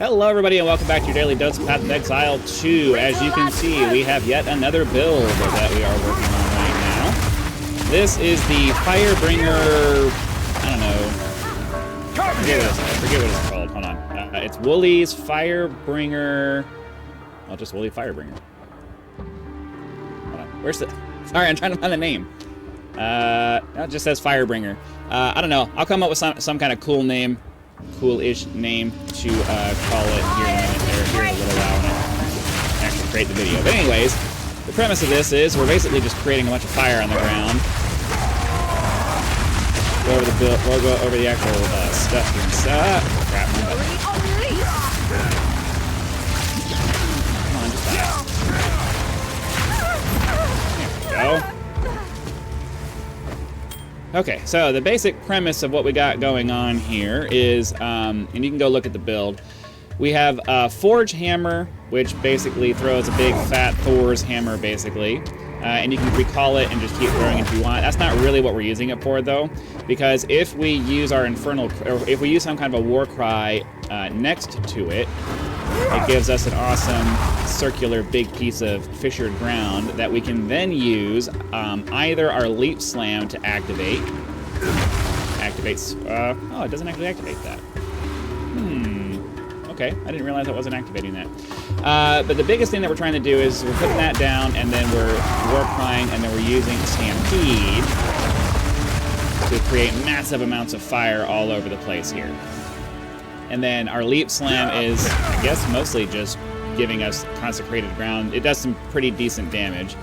Hello everybody and welcome back to your daily dose of Path of Exile 2. As you can see, we have yet another build that we are working on right now. This is the Firebringer, I don't know, I forget what it's called, hold on. It's Wooly's Firebringer, well, just Wooly Firebringer. Hold on, where's the, sorry, I'm trying to find the name. It just says Firebringer. I don't know, I'll come up with some kind of cool-ish name to call it here in a little while when I actually create the video. But anyways, the premise of this is we're basically just creating a bunch of fire on the ground. Go over the actual stuff here. Crap, come on, just die. There we go. Okay, so the basic premise of what we got going on here is, and you can go look at the build, we have a Forge Hammer, which basically throws a big fat Thor's hammer, basically, and you can recall it and just keep throwing it if you want. That's not really what we're using it for, though, because if we use our Infernal, or if we use some kind of a War Cry next to it, it gives us an awesome circular big piece of fissured ground that we can then use either our Leap Slam to activate. Oh, it doesn't actually activate that. Okay, I didn't realize I wasn't activating that. But the biggest thing that we're trying to do is we're putting that down and then we're War Crying and then we're using Stampede to create massive amounts of fire all over the place here. And then our Leap Slam is, I guess, mostly just giving us consecrated ground. It does some pretty decent damage.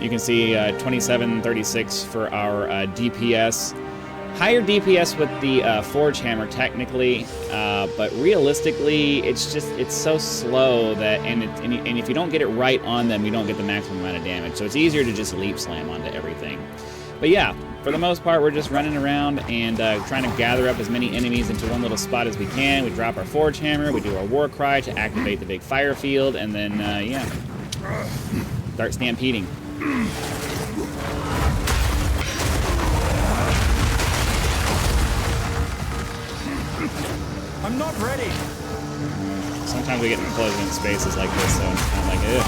You can see 2736 for our DPS. Higher DPS with the Forge Hammer, technically, but realistically, it's so slow that, and if you don't get it right on them, you don't get the maximum amount of damage. So it's easier to just Leap Slam onto everything. But yeah, for the most part, we're just running around and trying to gather up as many enemies into one little spot as we can. We drop our Forge Hammer, we do our War Cry to activate the big fire field, and then, yeah, start stampeding. I'm not ready! Sometimes we get enclosed in spaces like this, so it's kind of like, ugh.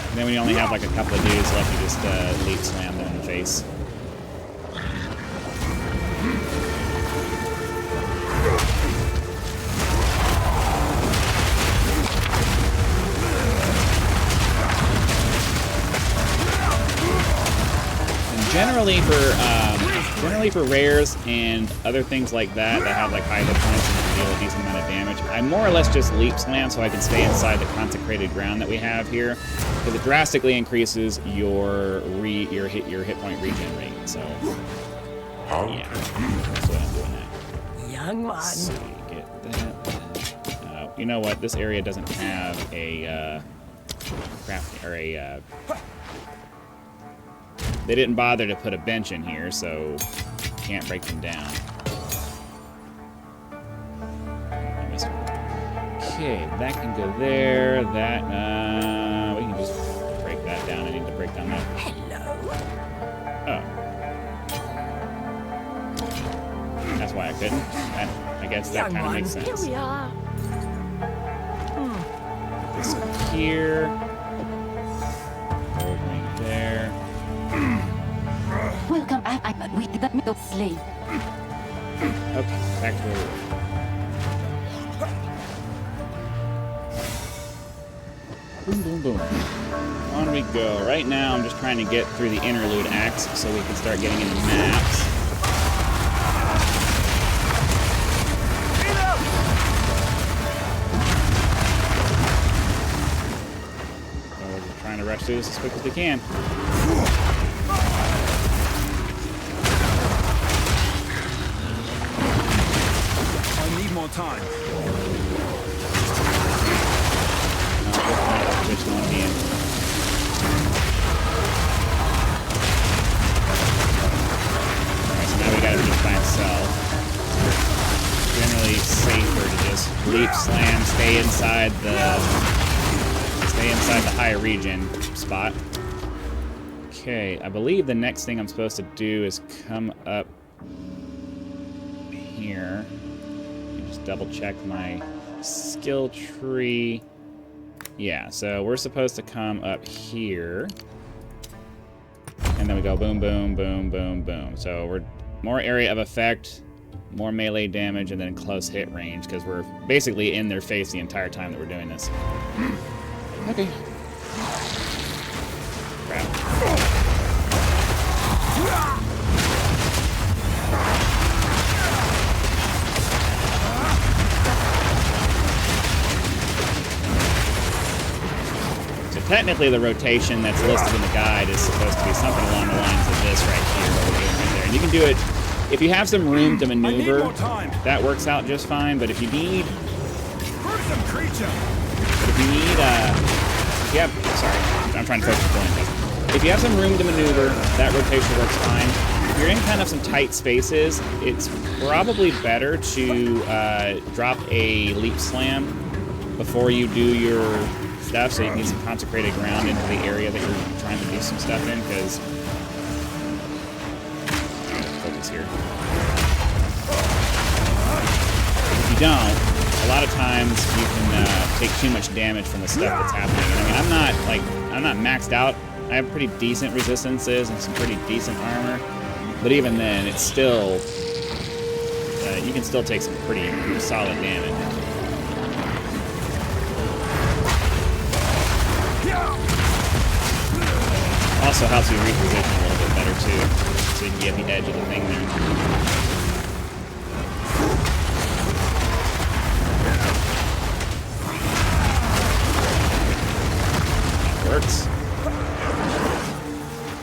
And then when you only have like a couple of dudes left, you just Leap Slam them in the face. And generally for rares and other things like that have like high hit points and can deal a decent amount of damage, I more or less just Leap Slam so I can stay inside the consecrated ground that we have here, because it drastically increases your hit point regen rate. So yeah, that's what I'm doing. That. Young one. Let's see, get that. You know what? This area doesn't have a craft or a. They didn't bother to put a bench in here, so can't break them down. I missed one. Okay, that can go there. That we can just break that down. I need to break down that. Hello. Oh, that's why I couldn't. I guess that kind of makes sense. Here we are. This up here. Warbringer there. Welcome, I'm with the middle slave. Okay, back to where we were. Boom, boom, boom. On we go. Right now, I'm just trying to get through the interlude acts so we can start getting into maps. So we're just trying to rush through this as quick as we can. More time. Which one be in? Alright, so now we gotta beat by itself. Generally safer to just Leap Slam, stay inside the high regen spot. Okay, I believe the next thing I'm supposed to do is come up here. Let me just double check my skill tree. Yeah, so we're supposed to come up here. And then we go boom, boom, boom, boom, boom. So we're more area of effect, more melee damage, and then close hit range, because we're basically in their face the entire time that we're doing this. Okay. Crap. So technically the rotation that's listed in the guide is supposed to be something along the lines of this right here, what we're doing right there. And you can do it if you have some room to maneuver, that works out just fine, but if you need... If you need, sorry, I'm trying to focus on this. If you have some room to maneuver, that rotation works fine. If you're in kind of some tight spaces, it's probably better to drop a leap slam before you do your stuff, so you can get some consecrated ground into the area that you're trying to do some stuff in, because... Focus here. If you don't, a lot of times you can take too much damage from the stuff that's happening. And I mean, I'm not maxed out. I have pretty decent resistances and some pretty decent armor, but even then, it's still you can still take some pretty solid damage. Also helps you reposition a little bit better too, so you can get the edge of the thing there. Works.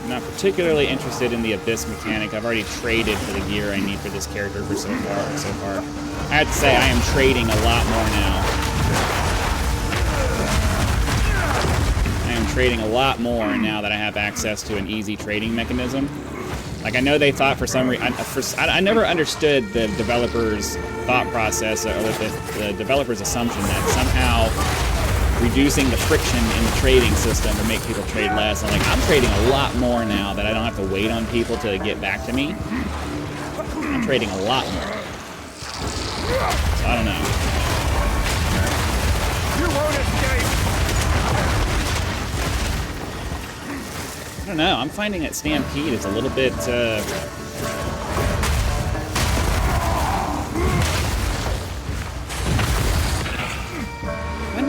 I'm not particularly interested in the Abyss mechanic. I've already traded for the gear I need for this character for so far. I have to say I am trading a lot more now. I am trading a lot more now that I have access to an easy trading mechanism. Like, I know they thought for some reason... I never understood the developer's thought process, or the developer's assumption that somehow reducing the friction in the trading system would make people trade less. I'm like, I'm trading a lot more now that I don't have to wait on people to get back to me. I'm trading a lot more. So I don't know. You won't escape! I don't know. I'm finding that Stampede is a little bit...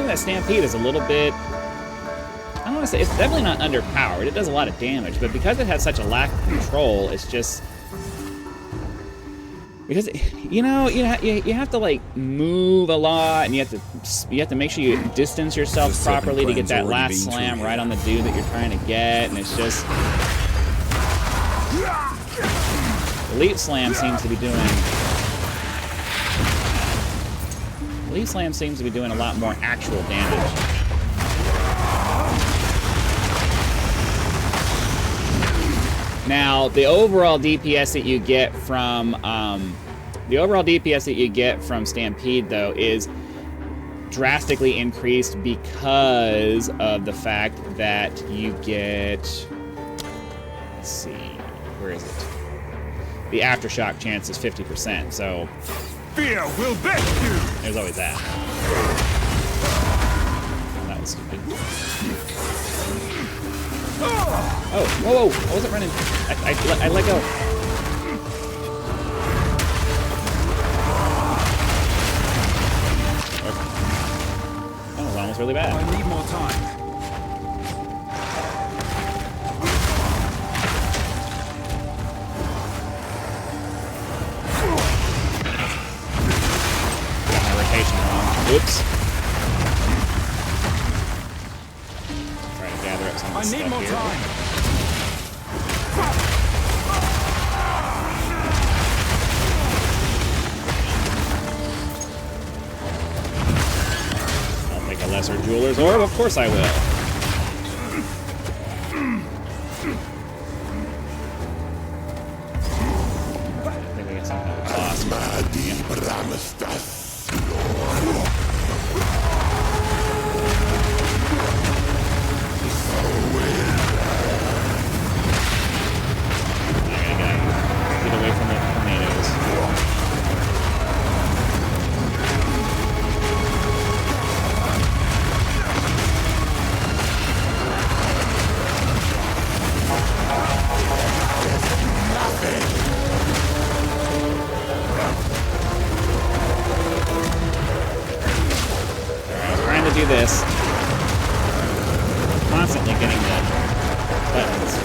that Stampede is a little bit... I don't want to say... It's definitely not underpowered. It does a lot of damage, but because it has such a lack of control, it's just... Because, you know, you have to, like, move a lot, and you have to make sure you distance yourself properly to get that last slam right on the dude that you're trying to get, and it's just... The Leap Slam seems to be doing... Leaf Slam seems to be doing a lot more actual damage. Now, the overall DPS that you get from Stampede, though, is drastically increased because of the fact that you get... Let's see, where is it? The aftershock chance is 50%, so... Fear will best you! There's always that. That was stupid. Oh, whoa, I wasn't running. I let go. That was almost really bad. I need more time. Oops. Try to gather up some of this stuff here. I need more time. I'll take a lesser jeweler's orb. Of course I will. I think we got some kind of boss. Get away from the tornadoes. this, constantly getting the buttons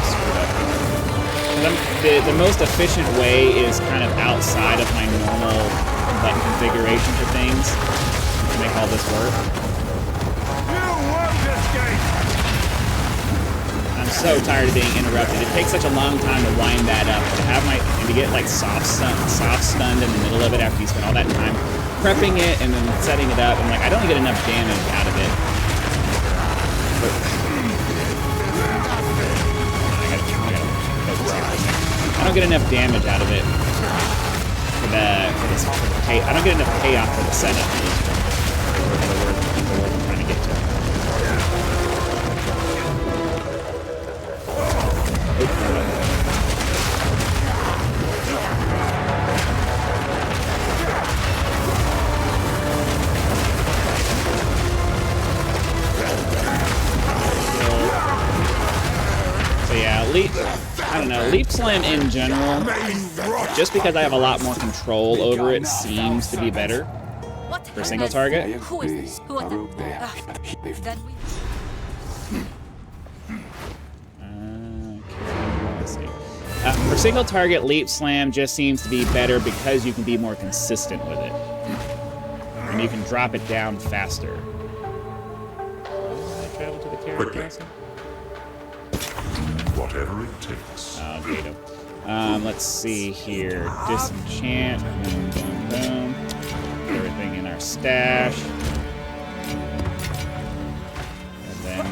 screwed up. The most efficient way is kind of outside of my normal button configuration for things to make all this work. You won't escape! I'm so tired of being interrupted. It takes such a long time to wind that up, and to get like soft stunned in the middle of it after you spend all that time prepping it and then setting it up. I'm like, I don't get enough damage out of it. I don't get enough damage out of it for this. I don't get enough payoff for the setup. The word I'm trying to get to. So yeah, I don't know, Leap Slam in general, just because I have a lot more control over it, seems to be better for single target. Who is this? Who then we... Let's see. For single target, Leap Slam just seems to be better because you can be more consistent with it. And you can drop it down faster. Did I travel to the carrot castle? Whatever it takes. Oh, Gato. Let's see here. Disenchant. Boom, boom, boom. Put everything in our stash. And then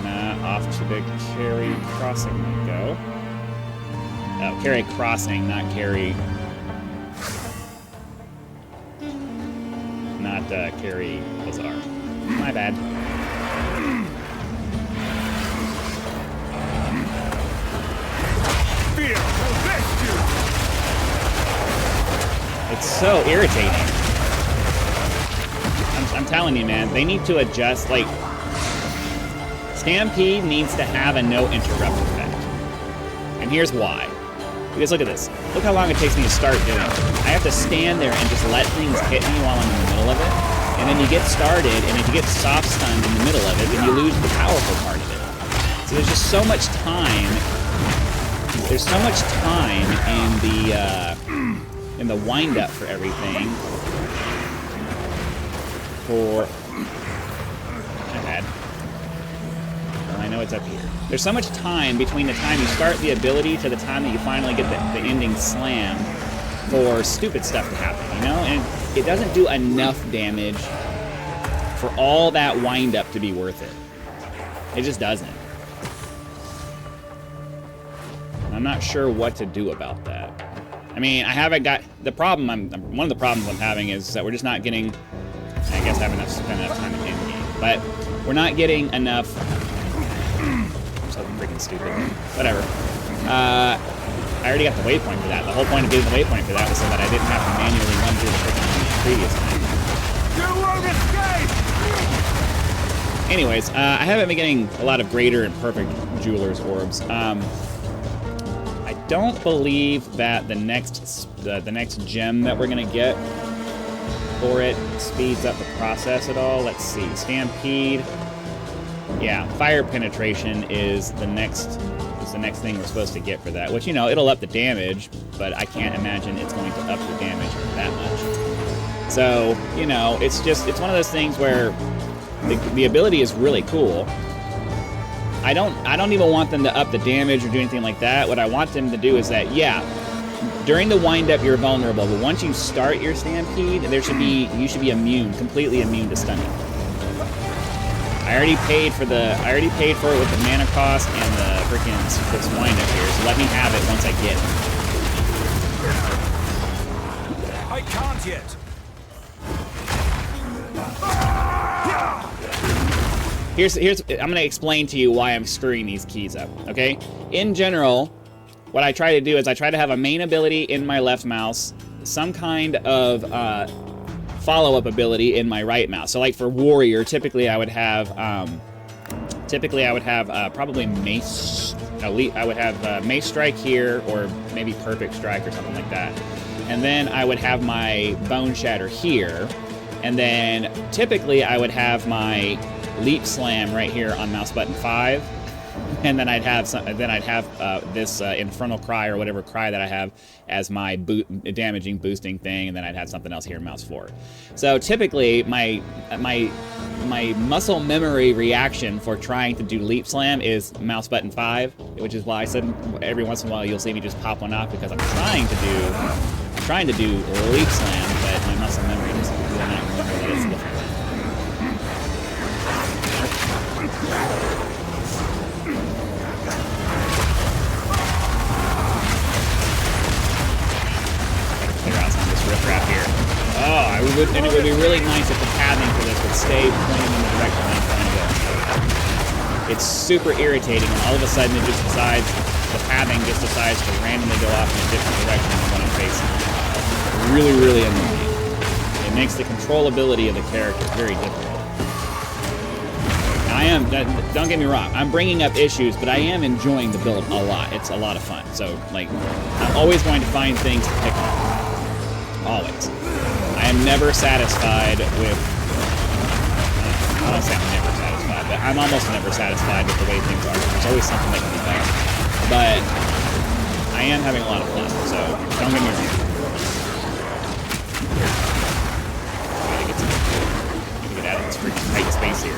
off to the Carry Crossing we go. Oh, Carry Crossing, not Carry... Not Carry Bazaar. My bad. It's so irritating. I'm telling you, man, they need to adjust, like, Stampede needs to have a no interrupt effect. And here's why. Because look at this. Look how long it takes me to start doing it. I have to stand there and just let things hit me while I'm in the middle of it. And then you get started, and if you get soft stunned in the middle of it, then you lose the powerful part of it. So there's just so much time. There's so much time in the wind-up for everything. My bad. Well, I know it's up here. There's so much time between the time you start the ability to the time that you finally get the ending slam for stupid stuff to happen, you know? And it doesn't do enough damage for all that wind-up to be worth it. It just doesn't. I'm not sure what to do about that. I mean, I haven't got the problem. One of the problems I'm having is that we're just not getting. I guess I haven't spent enough time in the game, but we're not getting enough. Something freaking stupid. Whatever. I already got the waypoint for that. The whole point of getting the waypoint for that was so that I didn't have to manually run through the freaking previous time. You won't escape! Anyways, I haven't been getting a lot of greater and perfect Jeweler's Orbs. I don't believe that the next gem that we're gonna get for it speeds up the process at all. Let's see, Stampede. Yeah, Fire Penetration is the next thing we're supposed to get for that. Which, you know, it'll up the damage, but I can't imagine it's going to up the damage that much. So, you know, it's one of those things where the ability is really cool. I don't even want them to up the damage or do anything like that. What I want them to do is that, yeah, during the wind-up you're vulnerable, but once you start your Stampede, you should be completely immune to stunning. I already paid for it with the mana cost and the freaking this wind-up here, so let me have it once I get it. I can't yet. I'm gonna explain to you why I'm screwing these keys up, okay? In general, what I try to do is I try to have a main ability in my left mouse, some kind of follow-up ability in my right mouse. So like for Warrior, typically I would have probably Mace, I would have Mace Strike here, or maybe Perfect Strike or something like that. And then I would have my Bone Shatter here. And then typically I would have my leap slam right here on mouse button 5, and then I'd have this infernal cry or whatever cry that I have as my damaging boosting thing, and then I'd have something else here in mouse 4. So typically my muscle memory reaction for trying to do leap slam is mouse button 5, which is why I said every once in a while you'll see me just pop one off, because I'm trying to do leap slam, but my muscle memory just will not remember that it's different. Clear out some of this riffraff here. Oh, and it would be really nice if the pathing for this would stay pointing in the direction I'm trying to go. It's super irritating when all of a sudden it just decides, the pathing just decides to randomly go off in a different direction than what I'm facing. Really, really annoying. It makes the controllability of the character very difficult. Don't get me wrong, I'm bringing up issues, but I am enjoying the build a lot. It's a lot of fun. So, like, I'm always going to find things to pick on. Always. I am never satisfied with... I don't say I'm never satisfied, but I'm almost never satisfied with the way things are. There's always something that can be better. But I am having a lot of fun, so don't get me wrong. Gotta get out of this freaking tight space here.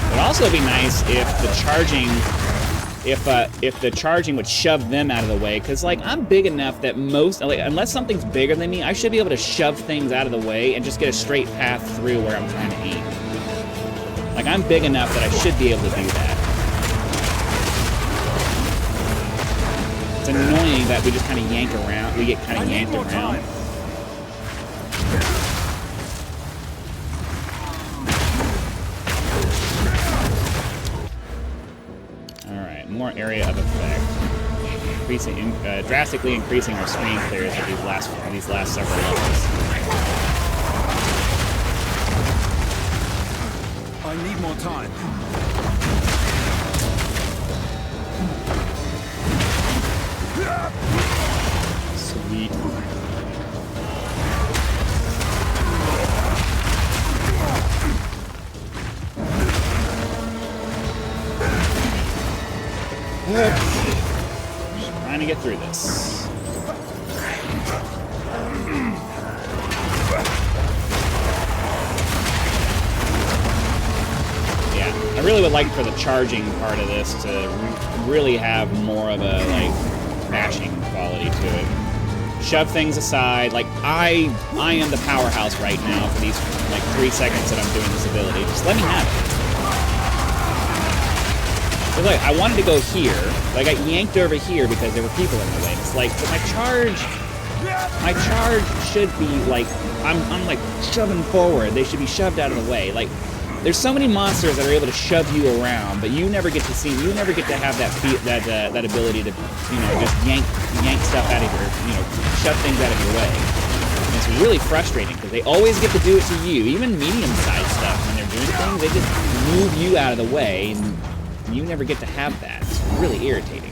It would also be nice if the charging would shove them out of the way, because like I'm big enough that unless something's bigger than me, I should be able to shove things out of the way and just get a straight path through where I'm trying to aim. Like I'm big enough that I should be able to do that. It's annoying that we just kind of yank around. We get kind of yanked around. Alright, more area of effect. Drastically increasing our screen clears at these last several levels. I need more time. Sweet. Just trying to get through this. Yeah, I really would like for the charging part of this to really have more of a like bashing quality to it. Shove things aside. Like I am the powerhouse right now for these like 3 seconds that I'm doing this ability. Just let me have it. But look, I wanted to go here, but I got yanked over here because there were people in the way. And it's like, but my charge should be like, I'm like shoving forward. They should be shoved out of the way. Like, there's so many monsters that are able to shove you around, but you never get to have that ability to, just yank stuff out of your, shove things out of your way. And it's really frustrating because they always get to do it to you. Even medium-sized stuff, when they're doing things, they just move you out of the way, and you never get to have that. It's really irritating.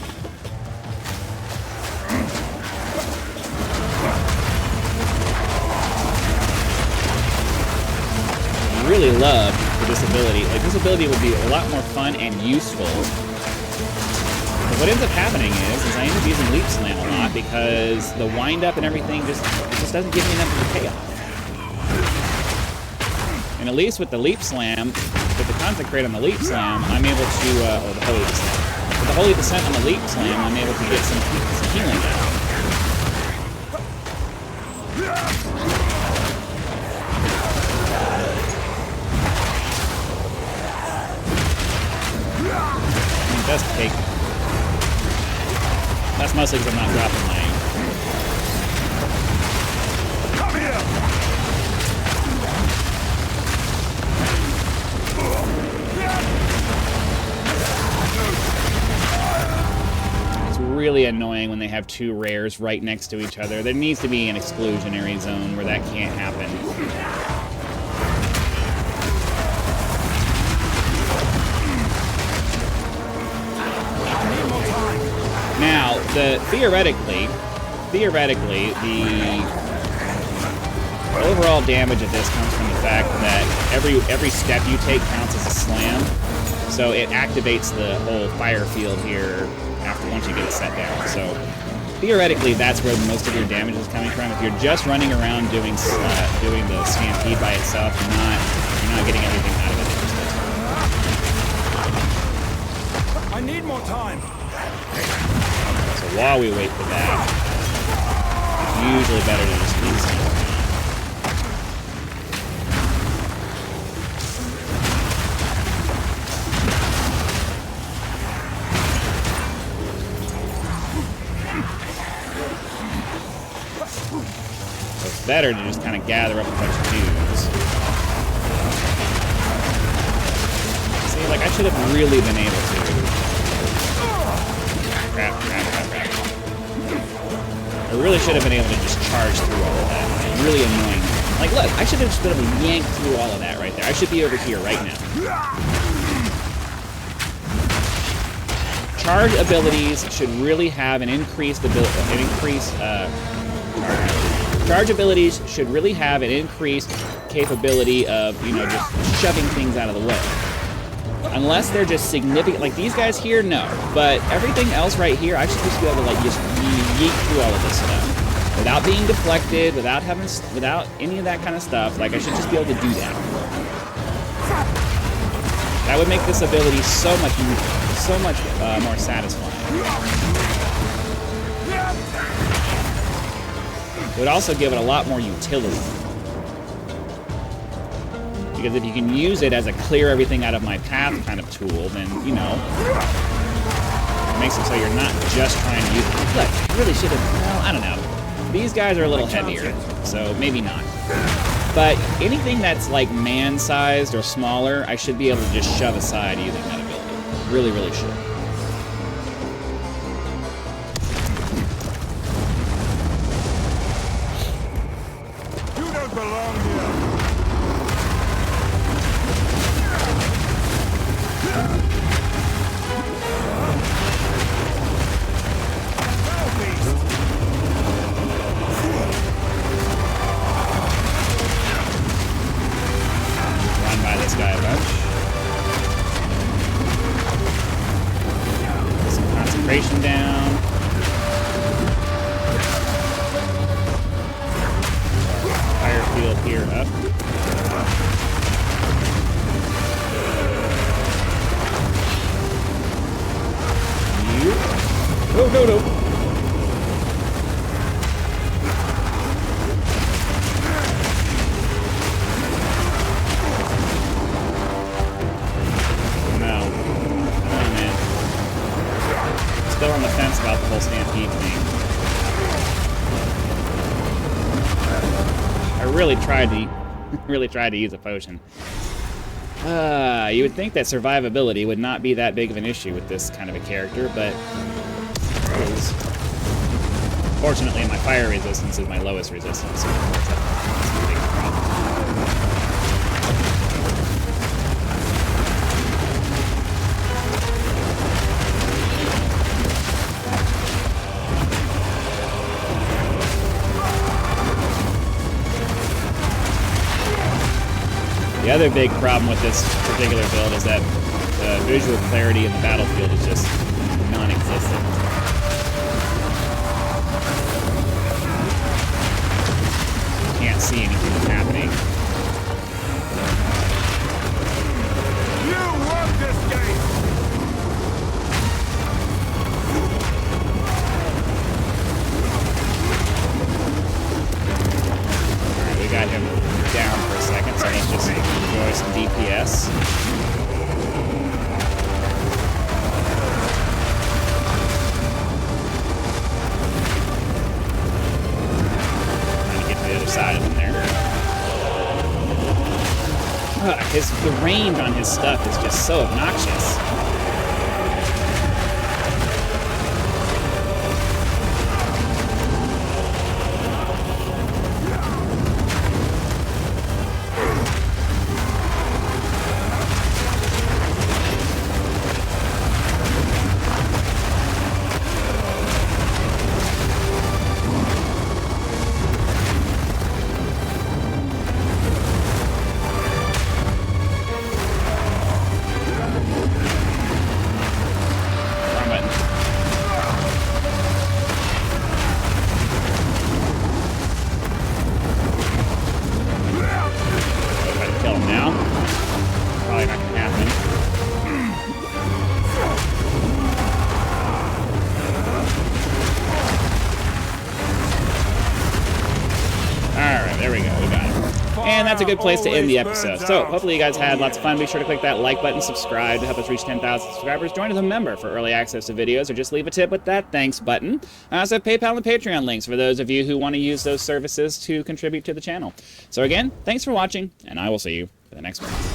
I really love this ability. Like, this ability would be a lot more fun and useful. But what ends up happening is I end up using Leap Slam a lot because the wind-up and everything just doesn't give me enough of a payoff. And at least with the Leap Slam, with the Consecrate on the Leap Slam, I'm able to, or the Holy Descent. With the Holy Descent on the Leap Slam, I'm able to get some healing out. It does take. That's mostly because I'm not dropping my. Come here! It's really annoying when they have 2 rares right next to each other. There needs to be an exclusionary zone where that can't happen. theoretically, the overall damage of this comes from the fact that every step you take counts as a slam, so it activates the whole fire field here once you get it set down. So theoretically, that's where most of your damage is coming from. If you're just running around doing the stampede by itself, you're not getting everything out of it. I need more time. So while we wait for that, it's usually better to just leave some. Better to just kind of gather up a bunch of dudes. See, like, I should have really been able to... Crap. I really should have been able to just charge through all of that. It's really annoying. Like, look, I should have just been able to yank through all of that right there. I should be over here right now. Charge abilities should really have an increased Charge abilities should really have an increased capability of, just shoving things out of the way. Unless they're just significant, like these guys here, no. But everything else right here, I should just be able to, like, just yeet through all of this stuff. Without being deflected, without any of that kind of stuff, like, I should just be able to do that. That would make this ability so much more satisfying. It would also give it a lot more utility. Because if you can use it as a clear everything out of my path kind of tool, then, it makes it so you're not just trying to use it. Look, I really should have, well, I don't know. These guys are a little heavier, so maybe not. But anything that's like man-sized or smaller, I should be able to just shove aside using that ability. Really, really should. Down. Fire field here up. No. Still on the fence about the whole stampede thing. I really tried to use a potion. You would think that survivability would not be that big of an issue with this kind of a character, but it is. Fortunately, my fire resistance is my lowest resistance, so that's a big problem. The other big problem with this particular build is that the visual clarity in the battlefield is just non-existent. You can't see anything that's happening. You won this game! Alright, we got him down for a second, so let's just enjoy some DPS. Trying to get to the other side of him there. The range on his stuff is just so obnoxious. that's a good place to end the episode. So hopefully you guys had lots of fun. Be sure to click that like button, subscribe to help us reach 10,000 subscribers. Join as a member for early access to videos, or just leave a tip with that thanks button. I also have PayPal and Patreon links for those of you who want to use those services to contribute to the channel. So again, thanks for watching, and I will see you for the next one.